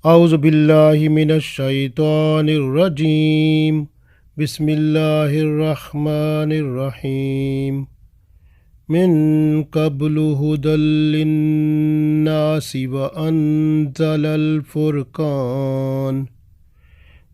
اعوذ باللہ من الشیطان الرجیم بسم اللہ الرحمن الرحیم من قبل هدى للناس وأنزل الفرقان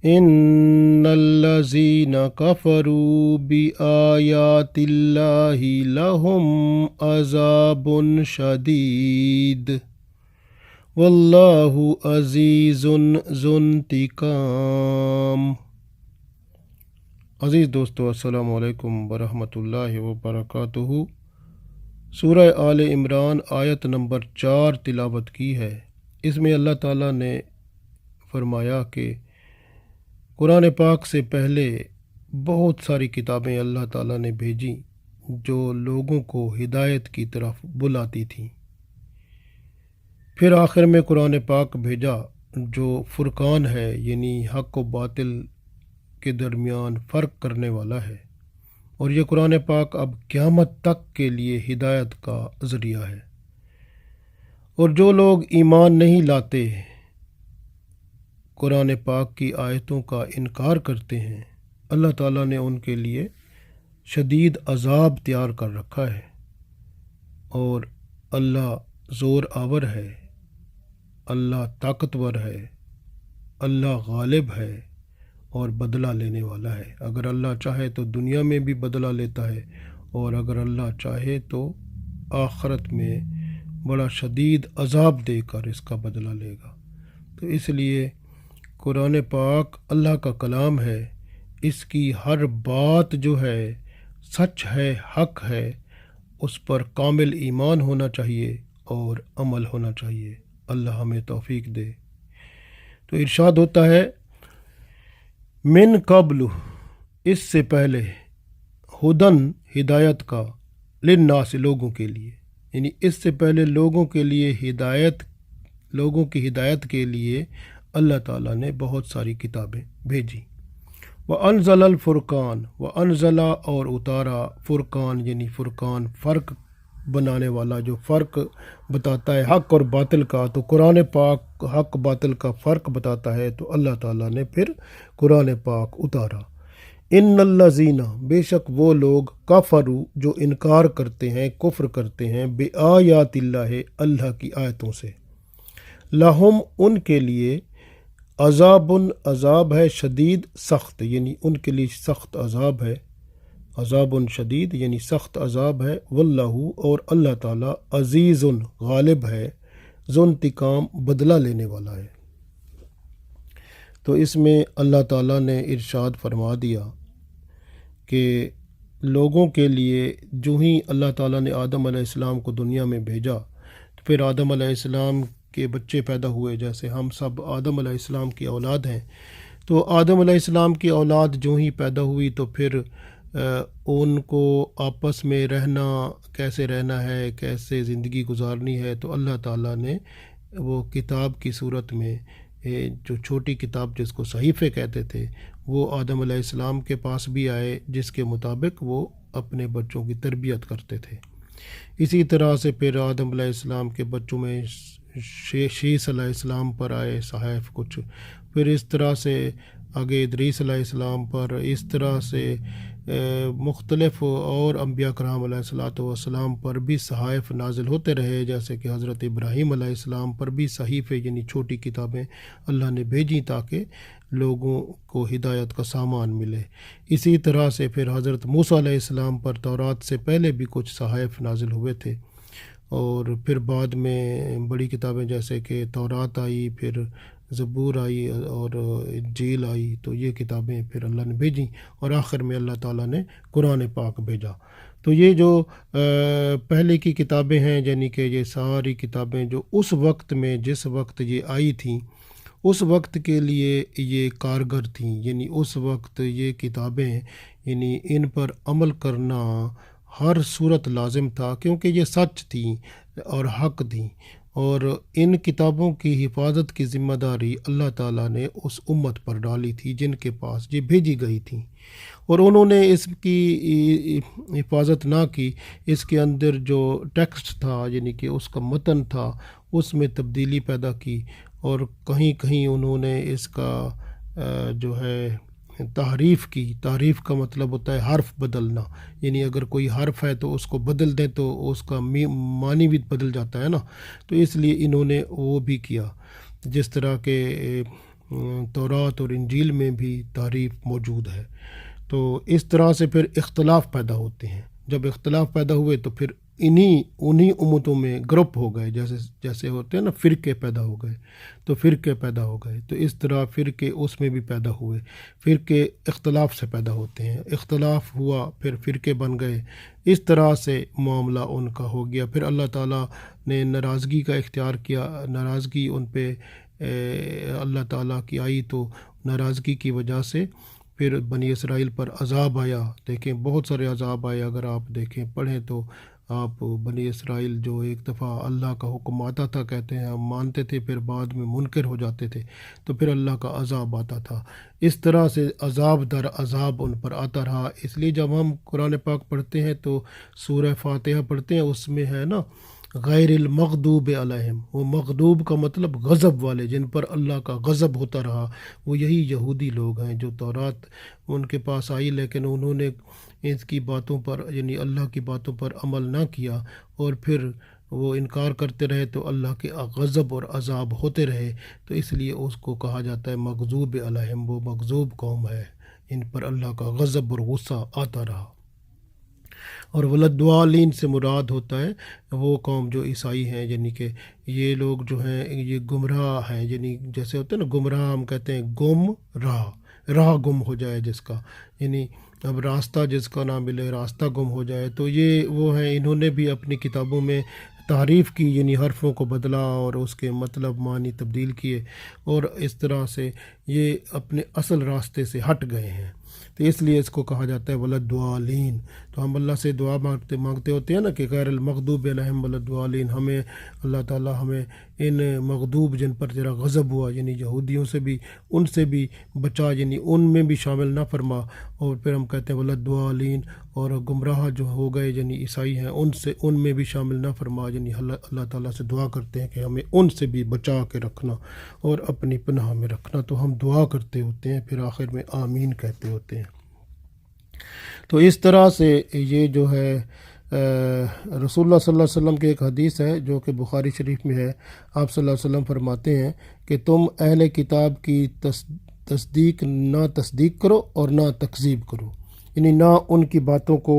ان الذين كفروا بآيات الله لهم عذاب شديد واللہ عزیز ذو انتقام۔ عزیز دوستو، السلام علیکم ورحمۃ اللہ وبرکاتہ۔ سورہ آل عمران آیت نمبر 4 تلاوت کی ہے۔ اس میں اللہ تعالیٰ نے فرمایا کہ قرآن پاک سے پہلے بہت ساری کتابیں اللہ تعالیٰ نے بھیجی جو لوگوں کو ہدایت کی طرف بلاتی تھیں۔ پھر آخر میں قرآن پاک بھیجا جو فرقان ہے، یعنی حق و باطل کے درمیان فرق کرنے والا ہے، اور یہ قرآن پاک اب قیامت تک کے لیے ہدایت کا ذریعہ ہے۔ اور جو لوگ ایمان نہیں لاتے، قرآن پاک کی آیتوں کا انکار کرتے ہیں، اللہ تعالیٰ نے ان کے لیے شدید عذاب تیار کر رکھا ہے، اور اللہ زور آور ہے، اللہ طاقتور ہے، اللہ غالب ہے اور بدلہ لینے والا ہے۔ اگر اللہ چاہے تو دنیا میں بھی بدلہ لیتا ہے، اور اگر اللہ چاہے تو آخرت میں بڑا شدید عذاب دے کر اس کا بدلہ لے گا۔ تو اس لیے قرآن پاک اللہ کا کلام ہے، اس کی ہر بات جو ہے سچ ہے، حق ہے، اس پر کامل ایمان ہونا چاہیے اور عمل ہونا چاہیے۔ اللہ ہمیں توفیق دے۔ تو ارشاد ہوتا ہے من قبل، اس سے پہلے، ہدن ہدایت کا، للناس لوگوں کے لیے، یعنی اس سے پہلے لوگوں کے لیے ہدایت، لوگوں کی ہدایت کے لیے اللہ تعالیٰ نے بہت ساری کتابیں بھیجی۔ وَأَنزَلَ الْفُرْقَانَ، وَأَنزَلَ اور اتارا، فرقان یعنی فرقان، فرق بنانے والا، جو فرق بتاتا ہے حق اور باطل کا۔ تو قرآن پاک حق باطل کا فرق بتاتا ہے، تو اللہ تعالیٰ نے پھر قرآن پاک اتارا۔ ان الذین، بے شک وہ لوگ، کفروا جو انکار کرتے ہیں، کفر کرتے ہیں، بآیات اللہ، اللہ کی آیتوں سے، لہم ان کے لیے، عذاب عذاب ہے، شدید سخت، یعنی ان کے لیے سخت عذاب ہے، عذاب شدید یعنی سخت عذاب ہے، واللہ اور اللہ تعالیٰ عزیز غالب ہے، ذو انتقام بدلہ لینے والا ہے۔ تو اس میں اللہ تعالیٰ نے ارشاد فرما دیا کہ لوگوں کے لیے جو ہی اللہ تعالیٰ نے آدم علیہ السلام کو دنیا میں بھیجا، تو پھر آدم علیہ السلام کے بچے پیدا ہوئے، جیسے ہم سب آدم علیہ السلام کی اولاد ہیں۔ تو آدم علیہ السلام کی اولاد جو ہی پیدا ہوئی تو پھر ان کو آپس میں رہنا، کیسے رہنا ہے، کیسے زندگی گزارنی ہے، تو اللہ تعالیٰ نے وہ کتاب کی صورت میں، جو چھوٹی کتاب جس کو صحیفے کہتے تھے، وہ آدم علیہ السلام کے پاس بھی آئے، جس کے مطابق وہ اپنے بچوں کی تربیت کرتے تھے۔ اسی طرح سے پھر آدم علیہ السلام کے بچوں میں شیس علیہ السلام پر آئے صحائف کچھ، پھر اس طرح سے آگے ادریس علیہ السلام پر، اس طرح سے مختلف اور انبیاء کرام علیہ الصلوۃ والسلام پر بھی صحائف نازل ہوتے رہے، جیسے کہ حضرت ابراہیم علیہ السلام پر بھی صحیفے یعنی چھوٹی کتابیں اللہ نے بھیجی تاکہ لوگوں کو ہدایت کا سامان ملے۔ اسی طرح سے پھر حضرت موسیٰ علیہ السلام پر تورات سے پہلے بھی کچھ صحائف نازل ہوئے تھے، اور پھر بعد میں بڑی کتابیں جیسے کہ تورات آئی، پھر زبور آئی اور انجیل آئی، تو یہ کتابیں پھر اللہ نے بھیجیں، اور آخر میں اللہ تعالیٰ نے قرآن پاک بھیجا۔ تو یہ جو پہلے کی کتابیں ہیں، یعنی کہ یہ ساری کتابیں جو اس وقت میں، جس وقت یہ آئی تھیں، اس وقت کے لیے یہ کارگر تھیں، یعنی اس وقت یہ کتابیں، یعنی ان پر عمل کرنا ہر صورت لازم تھا، کیونکہ یہ سچ تھیں اور حق تھیں، اور ان کتابوں کی حفاظت کی ذمہ داری اللہ تعالیٰ نے اس امت پر ڈالی تھی جن کے پاس یہ بھیجی گئی تھیں، اور انہوں نے اس کی حفاظت نہ کی۔ اس کے اندر جو ٹیکسٹ تھا، یعنی کہ اس کا متن تھا، اس میں تبدیلی پیدا کی، اور کہیں کہیں انہوں نے اس کا جو ہے تحریف کی۔ تحریف کا مطلب ہوتا ہے حرف بدلنا، یعنی اگر کوئی حرف ہے تو اس کو بدل دیں تو اس کا معنی بھی بدل جاتا ہے نا، تو اس لیے انہوں نے وہ بھی کیا، جس طرح کے تورات اور انجیل میں بھی تحریف موجود ہے۔ تو اس طرح سے پھر اختلاف پیدا ہوتے ہیں۔ جب اختلاف پیدا ہوئے تو پھر انہی امتوں میں گروپ ہو گئے، جیسے ہوتے ہیں نا فرقے پیدا ہو گئے، تو فرقے پیدا ہو گئے، تو اس طرح فرقے اس میں بھی پیدا ہوئے۔ فرقے اختلاف سے پیدا ہوتے ہیں، اختلاف ہوا پھر فرقے بن گئے، اس طرح سے معاملہ ان کا ہو گیا۔ پھر اللہ تعالیٰ نے ناراضگی کا اختیار کیا، ناراضگی ان پہ اللہ تعالیٰ کی آئی، تو ناراضگی کی وجہ سے پھر بنی اسرائیل پر عذاب آیا۔ دیکھیں بہت سارے عذاب آئے، اگر آپ دیکھیں پڑھیں تو آپ بنی اسرائیل جو ایک دفعہ اللہ کا حکم آتا تھا، کہتے ہیں ہم مانتے تھے، پھر بعد میں منکر ہو جاتے تھے، تو پھر اللہ کا عذاب آتا تھا۔ اس طرح سے عذاب در عذاب ان پر آتا رہا۔ اس لیے جب ہم قرآن پاک پڑھتے ہیں تو سورہ فاتحہ پڑھتے ہیں، اس میں ہے نا غیر المغضوب علیہم، وہ مغضوب کا مطلب غضب والے، جن پر اللہ کا غضب ہوتا رہا، وہ یہی یہودی لوگ ہیں جو تورات ان کے پاس آئی، لیکن انہوں نے اس کی باتوں پر یعنی اللہ کی باتوں پر عمل نہ کیا، اور پھر وہ انکار کرتے رہے، تو اللہ کے غضب اور عذاب ہوتے رہے، تو اس لیے اس کو کہا جاتا ہے مغضوب علیہم، وہ مغضوب قوم ہے، ان پر اللہ کا غضب اور غصہ آتا رہا۔ اور ولدوالین سے مراد ہوتا ہے وہ قوم جو عیسائی ہیں، یعنی کہ یہ لوگ جو ہیں یہ گمراہ ہیں، یعنی جیسے ہوتے ہیں نا گمراہ، ہم کہتے ہیں گم راہ گم ہو جائے جس کا، یعنی اب راستہ جس کا نہ ملے، راستہ گم ہو جائے، تو یہ وہ ہیں، انہوں نے بھی اپنی کتابوں میں تعریف کی، یعنی حرفوں کو بدلا اور اس کے مطلب معنی تبدیل کیے، اور اس طرح سے یہ اپنے اصل راستے سے ہٹ گئے ہیں، تو اس لیے اس کو کہا جاتا ہے ولدوالین۔ تو ہم اللہ سے دعا مانگتے ہوتے ہیں نا کہ غیر المغضوب علیہم ولدوالین، ہمیں اللہ تعالیٰ ہمیں ان مغضوب جن پر تیرا غضب ہوا، یعنی یہودیوں سے بھی، ان سے بھی بچا، یعنی ان میں بھی شامل نہ فرما، اور پھر ہم کہتے ہیں ولدوالین، اور گمراہ جو ہو گئے یعنی عیسائی ہیں، ان میں بھی شامل نہ فرما، یعنی اللہ تعالیٰ سے دعا کرتے ہیں کہ ہمیں ان سے بھی بچا کے رکھنا اور اپنی پناہ میں رکھنا۔ تو ہم دعا کرتے ہوتے ہیں، پھر آخر میں آمین کہتے ہوتے ہیں۔ تو اس طرح سے یہ جو ہے رسول اللہ صلی اللہ علیہ وسلم کی ایک حدیث ہے جو کہ بخاری شریف میں ہے، آپ صلی اللہ علیہ وسلم فرماتے ہیں کہ تم اہل کتاب کی نہ تصدیق کرو اور نہ تکذیب کرو، یعنی نہ ان کی باتوں کو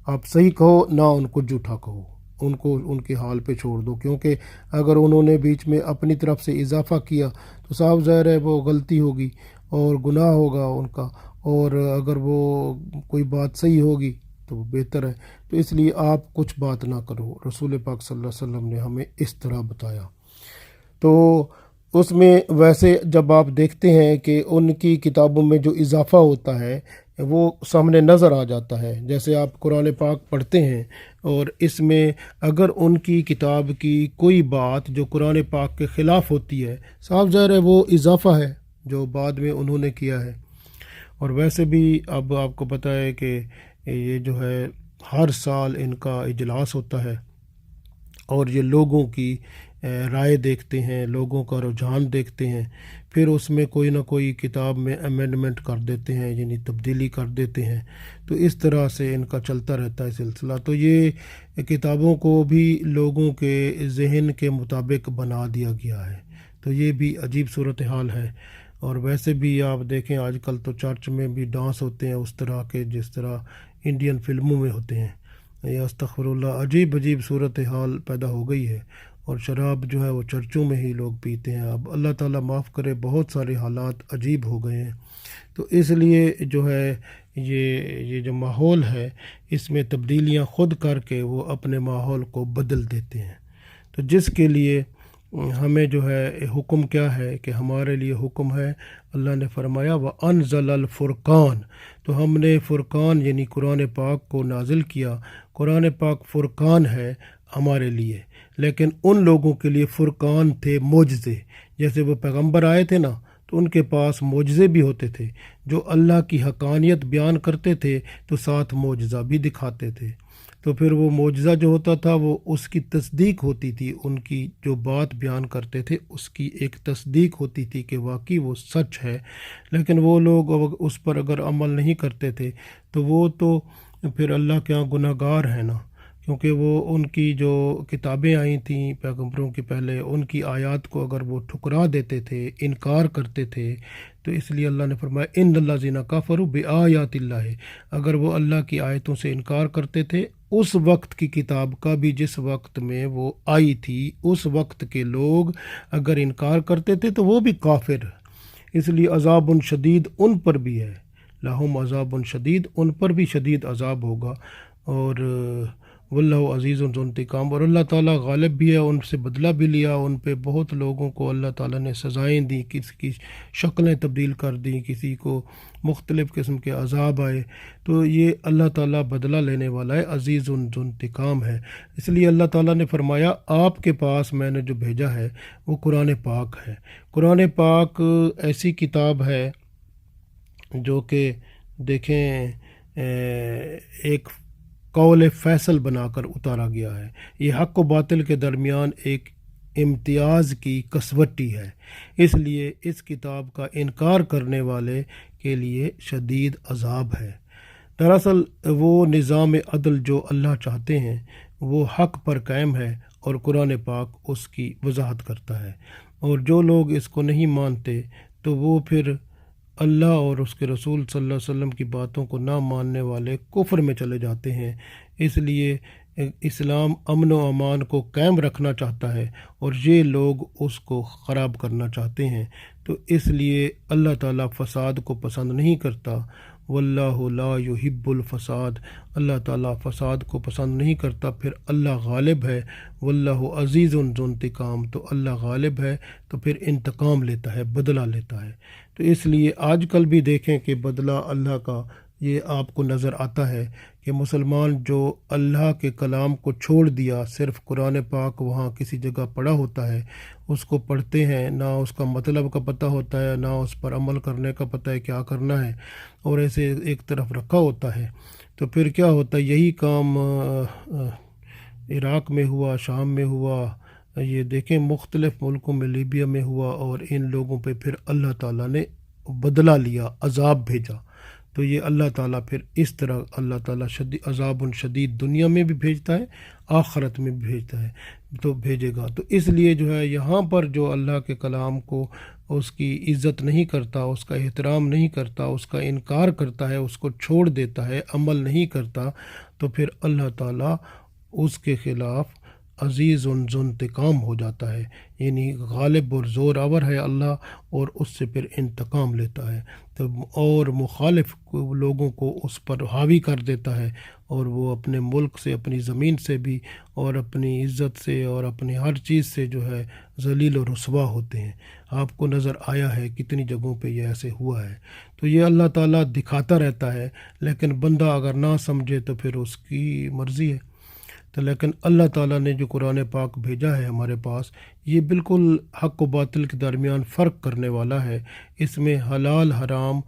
آپ صحیح کہو، نہ ان کو جھوٹا کہو، ان کو ان کے حال پہ چھوڑ دو، کیونکہ اگر انہوں نے بیچ میں اپنی طرف سے اضافہ کیا تو صاف ظاہر ہے وہ غلطی ہوگی اور گناہ ہوگا ان کا، اور اگر وہ کوئی بات صحیح ہوگی تو وہ بہتر ہے، تو اس لیے آپ کچھ بات نہ کرو۔ رسول پاک صلی اللہ علیہ وسلم نے ہمیں اس طرح بتایا۔ تو اس میں ویسے جب آپ دیکھتے ہیں کہ ان کی کتابوں میں جو اضافہ ہوتا ہے وہ سامنے نظر آ جاتا ہے، جیسے آپ قرآن پاک پڑھتے ہیں اور اس میں اگر ان کی کتاب کی کوئی بات جو قرآن پاک کے خلاف ہوتی ہے، صاف ظاہر ہے وہ اضافہ ہے جو بعد میں انہوں نے کیا ہے۔ اور ویسے بھی اب آپ کو پتہ ہے کہ یہ جو ہے ہر سال ان کا اجلاس ہوتا ہے، اور یہ لوگوں کی رائے دیکھتے ہیں، لوگوں کا رجحان دیکھتے ہیں، پھر اس میں کوئی نہ کوئی کتاب میں امینڈمنٹ کر دیتے ہیں، یعنی تبدیلی کر دیتے ہیں، تو اس طرح سے ان کا چلتا رہتا ہے سلسلہ۔ تو یہ کتابوں کو بھی لوگوں کے ذہن کے مطابق بنا دیا گیا ہے، تو یہ بھی عجیب صورتحال ہے۔ اور ویسے بھی آپ دیکھیں آج کل تو چرچ میں بھی ڈانس ہوتے ہیں اس طرح کے جس طرح انڈین فلموں میں ہوتے ہیں، یا استغفر اللہ، عجیب صورتحال پیدا ہو گئی ہے، اور شراب جو ہے وہ چرچوں میں ہی لوگ پیتے ہیں۔ اب اللہ تعالیٰ معاف کرے، بہت سارے حالات عجیب ہو گئے ہیں، تو اس لیے جو ہے یہ جو ماحول ہے اس میں تبدیلیاں خود کر کے وہ اپنے ماحول کو بدل دیتے ہیں۔ تو جس کے لیے ہمیں جو ہے حکم کیا ہے کہ ہمارے لیے حکم ہے، اللہ نے فرمایا وَأَنزَلَ الْفُرْقَانَ، تو ہم نے فرقان یعنی قرآن پاک کو نازل کیا۔ قرآن پاک فرقان ہے ہمارے لیے، لیکن ان لوگوں کے لیے فرقان تھے معجزے، جیسے وہ پیغمبر آئے تھے نا تو ان کے پاس معجزے بھی ہوتے تھے جو اللہ کی حقانیت بیان کرتے تھے، تو ساتھ معجزہ بھی دکھاتے تھے۔ تو پھر وہ معجزہ جو ہوتا تھا وہ اس کی تصدیق ہوتی تھی، ان کی جو بات بیان کرتے تھے اس کی ایک تصدیق ہوتی تھی کہ واقعی وہ سچ ہے۔ لیکن وہ لوگ اس پر اگر عمل نہیں کرتے تھے تو وہ تو پھر اللہ کے ہاں گناہ گار ہیں نا، کیونکہ وہ ان کی جو کتابیں آئی تھیں پیغمبروں کے پہلے، ان کی آیات کو اگر وہ ٹھکرا دیتے تھے، انکار کرتے تھے، تو اس لیے اللہ نے فرمایا ان اللہ زینہ کافروا بآیات اللہ، اگر وہ اللہ کی آیتوں سے انکار کرتے تھے اس وقت کی کتاب کا بھی جس وقت میں وہ آئی تھی، اس وقت کے لوگ اگر انکار کرتے تھے تو وہ بھی کافر، اس لیے عذاب شدید ان پر بھی ہے، لہم عذاب شدید، ان پر بھی شدید عذاب ہوگا۔ اور واللہ عزیز ذو انتقام، اور اللہ تعالیٰ غالب بھی ہے، ان سے بدلہ بھی لیا، ان پہ بہت لوگوں کو اللہ تعالیٰ نے سزائیں دیں، کسی کی شکلیں تبدیل کر دیں، کسی کو مختلف قسم کے عذاب آئے، تو یہ اللہ تعالیٰ بدلہ لینے والا ہے، عزیز ذو انتقام ہے۔ اس لیے اللہ تعالیٰ نے فرمایا آپ کے پاس میں نے جو بھیجا ہے وہ قرآن پاک ہے۔ قرآن پاک ایسی کتاب ہے جو کہ دیکھیں ایک قول فیصل بنا کر اتارا گیا ہے، یہ حق و باطل کے درمیان ایک امتیاز کی کسوٹی ہے، اس لیے اس کتاب کا انکار کرنے والے کے لیے شدید عذاب ہے۔ دراصل وہ نظام عدل جو اللہ چاہتے ہیں وہ حق پر قائم ہے، اور قرآن پاک اس کی وضاحت کرتا ہے، اور جو لوگ اس کو نہیں مانتے تو وہ پھر اللہ اور اس کے رسول صلی اللہ علیہ وسلم کی باتوں کو نہ ماننے والے کفر میں چلے جاتے ہیں۔ اس لیے اسلام امن و امان کو قائم رکھنا چاہتا ہے اور یہ لوگ اس کو خراب کرنا چاہتے ہیں، تو اس لیے اللہ تعالیٰ فساد کو پسند نہیں کرتا، واللہ لا یحب الفساد، اللہ تعالیٰ فساد کو پسند نہیں کرتا۔ پھر اللہ غالب ہے، واللہ عزیز ذو انتقام، تو اللہ غالب ہے تو پھر انتقام لیتا ہے، بدلہ لیتا ہے۔ تو اس لیے آج کل بھی دیکھیں کہ بدلہ اللہ کا یہ آپ کو نظر آتا ہے کہ مسلمان جو اللہ کے کلام کو چھوڑ دیا، صرف قرآن پاک وہاں کسی جگہ پڑھا ہوتا ہے، اس کو پڑھتے ہیں، نہ اس کا مطلب کا پتہ ہوتا ہے، نہ اس پر عمل کرنے کا پتہ ہے کیا کرنا ہے، اور ایسے ایک طرف رکھا ہوتا ہے، تو پھر کیا ہوتا ہے یہی کام عراق میں ہوا، شام میں ہوا، یہ دیکھیں مختلف ملکوں میں، لیبیا میں ہوا، اور ان لوگوں پہ پھر اللہ تعالیٰ نے بدلہ لیا، عذاب بھیجا۔ تو یہ اللہ تعالیٰ پھر اس طرح اللہ تعالیٰ عذاب شدید دنیا میں بھی بھیجتا ہے، آخرت میں بھی بھیجتا ہے، تو بھیجے گا۔ تو اس لیے جو ہے یہاں پر جو اللہ کے کلام کو اس کی عزت نہیں کرتا، اس کا احترام نہیں کرتا، اس کا انکار کرتا ہے، اس کو چھوڑ دیتا ہے، عمل نہیں کرتا، تو پھر اللہ تعالیٰ اس کے خلاف عزیز ذو انتقام ہو جاتا ہے، یعنی غالب اور زور آور ہے اللہ، اور اس سے پھر انتقام لیتا ہے، تو اور مخالف لوگوں کو اس پر حاوی کر دیتا ہے، اور وہ اپنے ملک سے، اپنی زمین سے بھی، اور اپنی عزت سے، اور اپنی ہر چیز سے جو ہے ذلیل و رسوا ہوتے ہیں۔ آپ کو نظر آیا ہے کتنی جگہوں پہ یہ ایسے ہوا ہے، تو یہ اللہ تعالیٰ دکھاتا رہتا ہے، لیکن بندہ اگر نہ سمجھے تو پھر اس کی مرضی ہے۔ تو لیکن اللہ تعالیٰ نے جو قرآن پاک بھیجا ہے ہمارے پاس، یہ بالکل حق و باطل کے درمیان فرق کرنے والا ہے، اس میں حلال حرام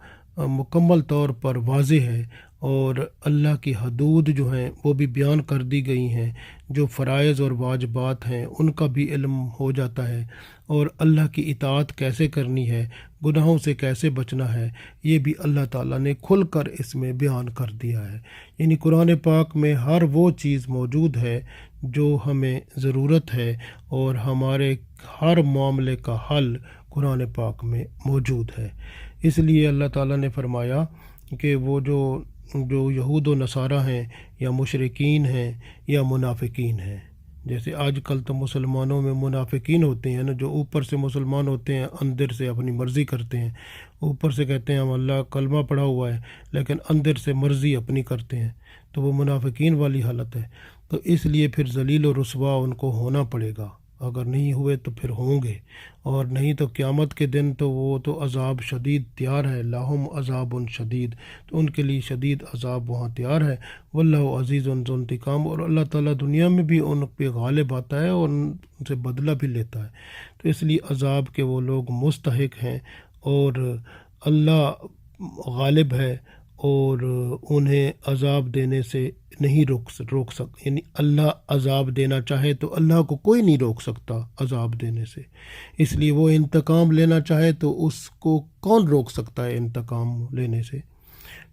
مکمل طور پر واضح ہے، اور اللہ کی حدود جو ہیں وہ بھی بیان کر دی گئی ہیں، جو فرائض اور واجبات ہیں ان کا بھی علم ہو جاتا ہے، اور اللہ کی اطاعت کیسے کرنی ہے، گناہوں سے کیسے بچنا ہے، یہ بھی اللہ تعالیٰ نے کھل کر اس میں بیان کر دیا ہے۔ یعنی قرآن پاک میں ہر وہ چیز موجود ہے جو ہمیں ضرورت ہے، اور ہمارے ہر معاملے کا حل قرآن پاک میں موجود ہے۔ اس لیے اللہ تعالیٰ نے فرمایا کہ وہ جو یہود و نصارہ ہیں، یا مشرکین ہیں، یا منافقین ہیں، جیسے آج کل تو مسلمانوں میں منافقین ہوتے ہیں نا، جو اوپر سے مسلمان ہوتے ہیں، اندر سے اپنی مرضی کرتے ہیں، اوپر سے کہتے ہیں ہم اللہ کلمہ پڑھا ہوا ہے، لیکن اندر سے مرضی اپنی کرتے ہیں، تو وہ منافقین والی حالت ہے۔ تو اس لیے پھر ذلیل و رسوا ان کو ہونا پڑے گا، اگر نہیں ہوئے تو پھر ہوں گے، اور نہیں تو قیامت کے دن تو وہ تو عذاب شدید تیار ہے، لاہم عذاب شدید، تو ان کے لیے شدید عذاب وہاں تیار ہے۔ واللہ عزیز ذو انتقام، اور اللہ تعالیٰ دنیا میں بھی ان پہ غالب آتا ہے اور ان سے بدلہ بھی لیتا ہے، تو اس لیے عذاب کے وہ لوگ مستحق ہیں، اور اللہ غالب ہے اور انہیں عذاب دینے سے نہیں روک یعنی اللہ عذاب دینا چاہے تو اللہ کو کوئی نہیں روک سکتا عذاب دینے سے، اس لیے وہ انتقام لینا چاہے تو اس کو کون روک سکتا ہے انتقام لینے سے؟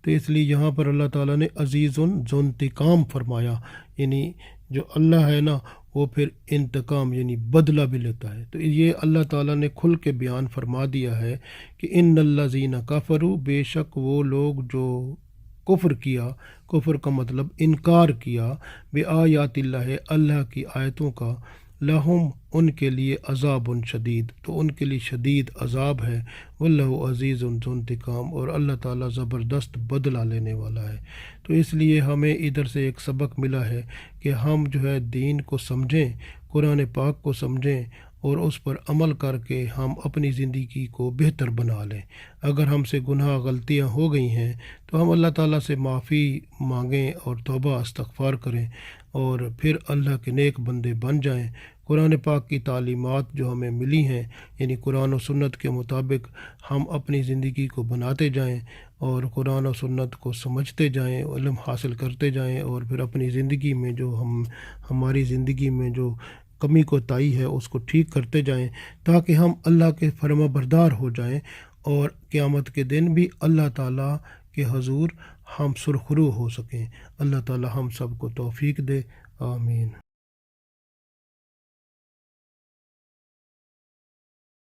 تو اس لیے یہاں پر اللہ تعالیٰ نے عزیز ذو انتقام فرمایا، یعنی جو اللہ ہے نا وہ پھر انتقام یعنی بدلہ بھی لیتا ہے۔ تو یہ اللہ تعالیٰ نے کھل کے بیان فرما دیا ہے کہ ان الذین کفروا، بے شک وہ لوگ جو کفر کیا، کفر کا مطلب انکار کیا، بے آیات اللہ، اللہ کی آیتوں کا، لہم ان کے لیے عذاب شدید، تو ان کے لیے شدید عذاب ہے، واللہ عزیز ذو انتقام، اور اللہ تعالیٰ زبردست بدلہ لینے والا ہے۔ تو اس لیے ہمیں ادھر سے ایک سبق ملا ہے کہ ہم جو ہے دین کو سمجھیں، قرآن پاک کو سمجھیں اور اس پر عمل کر کے ہم اپنی زندگی کو بہتر بنا لیں۔ اگر ہم سے گناہ غلطیاں ہو گئی ہیں تو ہم اللہ تعالیٰ سے معافی مانگیں اور توبہ استغفار کریں اور پھر اللہ کے نیک بندے بن جائیں۔ قرآن پاک کی تعلیمات جو ہمیں ملی ہیں، یعنی قرآن و سنت کے مطابق ہم اپنی زندگی کو بناتے جائیں اور قرآن و سنت کو سمجھتے جائیں، علم حاصل کرتے جائیں، اور پھر اپنی زندگی میں جو ہماری زندگی میں جو کمی کوتاہی ہے اس کو ٹھیک کرتے جائیں، تاکہ ہم اللہ کے فرما بردار ہو جائیں اور قیامت کے دن بھی اللہ تعالیٰ کے حضور ہم سرخرو ہو سکیں۔ اللہ تعالیٰ ہم سب کو توفیق دے، آمین۔